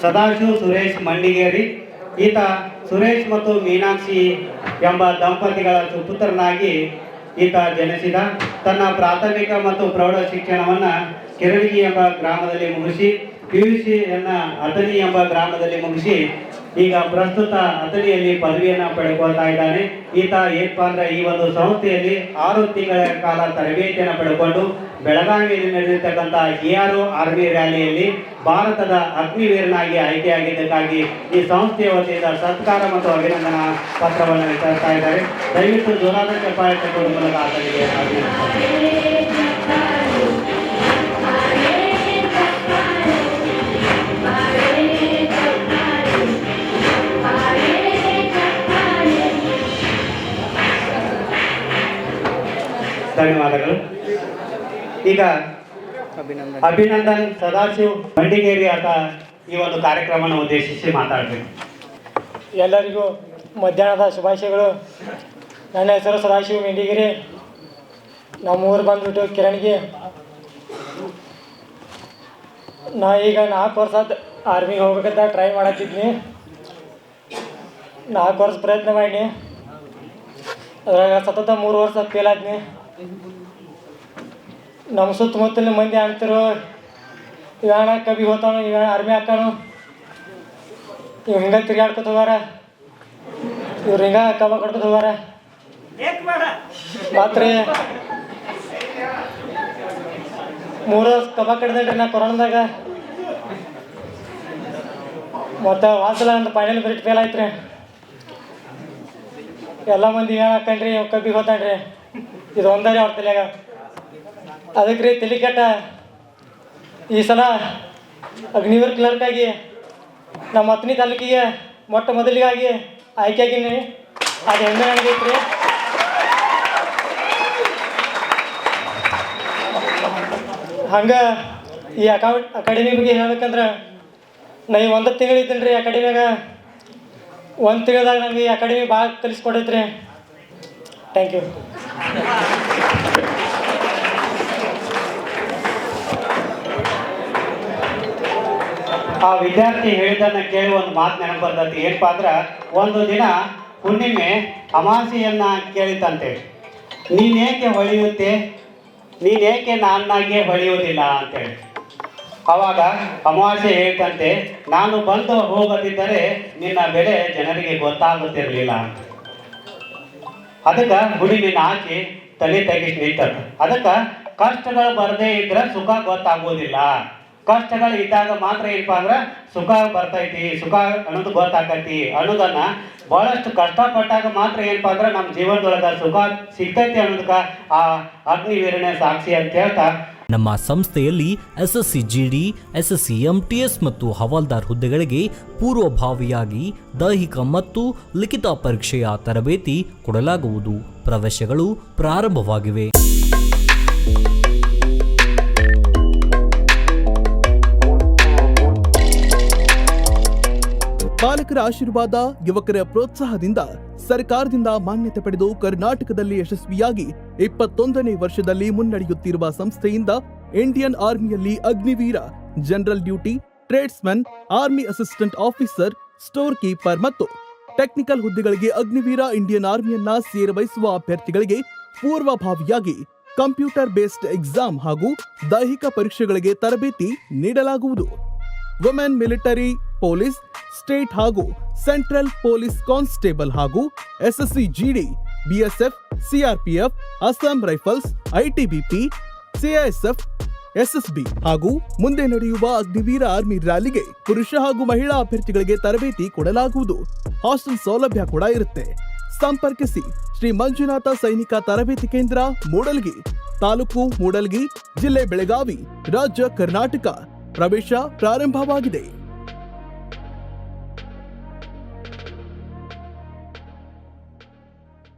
ಸದಾಶಿವ ಸುರೇಶ್ ಮಂಡಿಗೇರಿ. ಈತ ಸುರೇಶ್ ಮತ್ತು ಮೀನಾಕ್ಷಿ ಎಂಬ ದಂಪತಿಗಳ ಸುಪುತ್ರನಾಗಿ ಈತ ಜನಿಸಿದ. ತನ್ನ ಪ್ರಾಥಮಿಕ ಮತ್ತು ಪ್ರೌಢ ಶಿಕ್ಷಣವನ್ನು ಕಿರಣಗಿ ಎಂಬ ಗ್ರಾಮದಲ್ಲಿ ಮುಗಿಸಿ PUCಯನ್ನು ಅಥಣಿ ಎಂಬ ಗ್ರಾಮದಲ್ಲಿ ಮುಗಿಸಿ ಈಗ ಪ್ರಸ್ತುತ ಅಥಣಿಯಲ್ಲಿ ಪದವಿಯನ್ನು ಪಡೆದುಕೊಳ್ತಾ ಇದ್ದಾನೆ. ಈತ ಏನಪ್ಪಾ ಅಂದ್ರೆ ಈ ಒಂದು ಸಂಸ್ಥೆಯಲ್ಲಿ 6 ತಿಂಗಳ ಕಾಲ ತರಬೇತಿಯನ್ನು ಪಡೆದುಕೊಂಡು ಬೆಳಗಾವಿಯಲ್ಲಿ ನಡೆದಿರ್ತಕ್ಕಂಥ ARO ಆರ್ಮಿ ರ್ಯಾಲಿಯಲ್ಲಿ ಭಾರತದ ಅಗ್ನಿವೀರನಾಗಿ ಆಯ್ಕೆಯಾಗಿದ್ದಕ್ಕಾಗಿ ಈ ಸಂಸ್ಥೆಯ ವತಿಯಿಂದ ಸತ್ಕಾರ ಮತ್ತು ಅಭಿನಂದನಾ ಪತ್ರವನ್ನು ವಿತರಿಸ್ತಾ ಇದ್ದಾರೆ. ದಯವಿಟ್ಟು ಜೋರಾದ ಚಪ್ಪಾಳೆ ತಗೊಳ್ಳುವ ಮೂಲಕ ಆತನಿಗೆ ಧನ್ಯವಾದಗಳು. ಈಗ ಅಭಿನಂದನ್ ಸದಾಶಿವ್ ಮಂಡಿಗೇರಿ ಆತ ಈ ಒಂದು ಕಾರ್ಯಕ್ರಮವನ್ನು ಉದ್ದೇಶಿಸಿ ಮಾತಾಡಬೇಕು. ಎಲ್ಲರಿಗೂ ಮಧ್ಯಾಹ್ನದ ಶುಭಾಶಯಗಳು. ನನ್ನ ಹೆಸರು ಸದಾಶಿವ್ ಮಂಡಿಗೇರಿ. ನಮ್ಮೂರು ಬಂದ್ಬಿಟ್ಟು ಕಿರಣಗಿ. ನಾ ಈಗ 4 ವರ್ಷ ಆರ್ಮಿಗೆ ಹೋಗ್ಬೇಕಂತ ಟ್ರೈ ಮಾಡತ್ತಿದ್ನಿ. 4 ವರ್ಷ ಪ್ರಯತ್ನ ಮಾಡೀನಿ. ಅದ್ರಾಗ ಸತತ 3 ವರ್ಷ ಫೇಲ್ ಆದ್ನಿ. ನಮ್ಮ ಸುತ್ತಮುತ್ತಲಿನ ಮಂದಿ ಅಂತಿರು ಇವಣ ಕಬಿ ಹೋತಾನು, ಇವಣ ಆರ್ಮಿ ಹಾಕಾನು, ಇವ್ ಹಿಂಗೆ ತಿರ್ಗಾಡ್ಕೊತ ಹೋಗಾರ, ಇವ್ರು ಹಿಂಗೆ ಕಬ ಕಡ್ಕೊತ ಹೋಗಾರ. ಮಾತ್ರ 3 ವರ್ಷ ಕಬ ಕಡ್ದೇನ್ರಿ ನಾ ಕೊರೋನಾದಾಗ. ಮತ್ತು ವಾಸಲ ಅಂತ ಫೈನಲ್ ಬರೀಟ್ ಫೇಲ್ ಆಯ್ತು ರೀ. ಎಲ್ಲ ಮಂದಿ ಏನು ಹಾಕಂಡ್ರಿ ಕಬ್ಬಿಗೆ ಹೋತಾನ್ರಿ. ಇದು ಒಂದೇ ಅವ್ರ ತಲೆಯಾಗ. ಅದಕ್ಕೆ ರೀ ತಲೆ ಕೆಟ್ಟ ಈ ಸಲ ಅಗ್ನಿವೀರ್ ಕ್ಲರ್ಕಾಗಿ ನಮ್ಮ ಅಥಣಿ ತಾಲೂಕಿಗೆ ಮೊಟ್ಟ ಮೊದಲಿಗಾಗಿ ಆಯ್ಕೆ ಆಗೀನಿ. ಅದು ಹೆಮ್ಮೆ ನನಗೈತೆ ರೀ. ಹಂಗೆ ಈ ಅಕಾಡೆಮಿ ಬಗ್ಗೆ ಹೇಳ್ಬೇಕಂದ್ರೆ ನಾ ಈ 1 ತಿಂಗಳು ಇದ್ದೀನಿ ರೀ ಅಕಾಡೆಮಿಯಾಗ. 1 ತಿಂಗಳದಾಗ ನನಗೆ ಈ ಅಕಾಡೆಮಿ ಭಾಳ ಕಲಿಸ್ಕೊಡೈತೆ ರೀ. Thank you. ಆ ವಿದ್ಯಾರ್ಥಿ ಹೇಳಿದ್ದನ್ನು ಕೇಳಿ ಒಂದು ಮಾತು ನೆನಪು ಬರ್ತೈತಿ. ಏನಪ್ಪ ಅಂದ್ರೆ ಒಂದು ದಿನ ಹುಣ್ಣಿಮೆ ಅಮಾಸೆಯನ್ನ ಕೇಳಿತಂತೆ. ನೀನೇಕೆ ಹೊಳೆಯುತ್ತೆ, ನೀನೇಕೆ ನನ್ನಾಗೆ ಹೊಳೆಯುವುದಿಲ್ಲ ಅಂತೇಳಿ. ಆವಾಗ ಅಮಾವಾಸ್ಯೆ ಹೇಳ್ತಂತೆ, ನಾನು ಬಂದು ಹೋಗದಿದ್ದರೆ ನಿನ್ನ ಬೆಲೆ ಜನರಿಗೆ ಗೊತ್ತಾಗುತ್ತಿರಲಿಲ್ಲ ಅಂತ. ಅದಕ್ಕೆ ಹುಡುಗಿನ ಹಾಕಿ ತಲೆ ತೆಗಿಸಿ ನಿಂತದ. ಅದಕ್ಕೆ ಕಷ್ಟಗಳು ಬರದೇ ಇದ್ರೆ ಸುಖ ಗೊತ್ತಾಗೋದಿಲ್ಲ. ಕಷ್ಟಗಳು ಇದ್ದಾಗ ಮಾತ್ರ ಏನಪ್ಪ ಅಂದ್ರೆ ಸುಖ ಬರ್ತೈತಿ, ಸುಖ ಅನ್ನೋದು ಗೊತ್ತಾಕೈತಿ ಅನ್ನೋದನ್ನ ಬಹಳಷ್ಟು ಕಷ್ಟಪಟ್ಟಾಗ ಮಾತ್ರ ಏನಪ್ಪ ಅಂದ್ರೆ ನಮ್ಮ ಜೀವನದೊಳಗೆ ಸುಖ ಸಿಗ್ತೈತಿ ಅನ್ನೋದಕ್ಕೆ ಆ ಅಗ್ನಿವೀರನೇ ಸಾಕ್ಷಿ ಅಂತ ಹೇಳ್ತಾ, ನಮ್ಮ ಸಂಸ್ಥೆಯಲ್ಲಿ SSC GD, SSC MTS ಮತ್ತು ಹವಾಲ್ದಾರ್ ಹುದ್ದೆಗಳಿಗೆ ಪೂರ್ವಭಾವಿಯಾಗಿ ದೈಹಿಕ ಮತ್ತು ಲಿಖಿತ ಪರೀಕ್ಷೆಯ ತರಬೇತಿ ಕೊಡಲಾಗುವುದು. ಪ್ರವೇಶಗಳು ಪ್ರಾರಂಭವಾಗಿವೆ. ಪಾಲಕರ ಆಶೀರ್ವಾದ, ಯುವಕರ ಪ್ರೋತ್ಸಾಹದಿಂದ ಸರ್ಕಾರದಿಂದ ಮಾನ್ಯತೆ ಪಡೆದು ಕರ್ನಾಟಕದಲ್ಲಿ ಯಶಸ್ವಿಯಾಗಿ 21ನೇ ವರ್ಷದಲ್ಲಿ ಮುನ್ನಡೆಯುತ್ತಿರುವ ಸಂಸ್ಥೆಯಿಂದ ಇಂಡಿಯನ್ ಆರ್ಮಿಯಲ್ಲಿ Agniveer, general duty, tradesman, army assistant officer, store keeper ಮತ್ತು ಟೆಕ್ನಿಕಲ್ ಹುದ್ದೆಗಳಿಗೆ ಅಗ್ನಿವೀರ ಇಂಡಿಯನ್ ಆರ್ಮಿಯನ್ನ ಸೇರ್ವಹಿಸುವ ಅಭ್ಯರ್ಥಿಗಳಿಗೆ ಪೂರ್ವಭಾವಿಯಾಗಿ ಕಂಪ್ಯೂಟರ್ ಬೇಸ್ಡ್ ಎಕ್ಸಾಮ್ ಹಾಗೂ ದೈಹಿಕ ಪರೀಕ್ಷೆಗಳಿಗೆ ತರಬೇತಿ ನೀಡಲಾಗುವುದು. ವುಮೆನ್ ಮಿಲಿಟರಿ, ಪೊಲೀಸ್, ಸ್ಟೇಟ್ ಹಾಗೂ ಸೆಂಟ್ರಲ್ ಪೊಲೀಸ್ ಕಾನ್ಸ್ಟೇಬಲ್ ಹಾಗೂ SSC GD, BSF, CRPF, Assam rifles, ITBP, CISF, SSB ಹಾಗೂ ಮುಂದೆ ನಡೆಯುವ ಅಗ್ನಿವೀರ ಆರ್ಮಿ ರ್ಯಾಲಿಗೆ ಪುರುಷ ಹಾಗೂ ಮಹಿಳಾ ಅಭ್ಯರ್ಥಿಗಳಿಗೆ ತರಬೇತಿ ಕೊಡಲಾಗುವುದು. ಹಾಸ್ಟೆಲ್ ಸೌಲಭ್ಯ ಕೂಡ ಇರುತ್ತೆ. ಸಂಪರ್ಕಿಸಿ ಶ್ರೀ ಮಂಜುನಾಥ ಸೈನಿಕ ತರಬೇತಿ ಕೇಂದ್ರ, ಮೂಡಲ್ಗಿ, ತಾಲೂಕು ಮೂಡಲ್ಗಿ, ಜಿಲ್ಲೆ ಬೆಳಗಾವಿ, ರಾಜ್ಯ ಕರ್ನಾಟಕ. ಪ್ರವೇಶ ಪ್ರಾರಂಭವಾಗಿದೆ.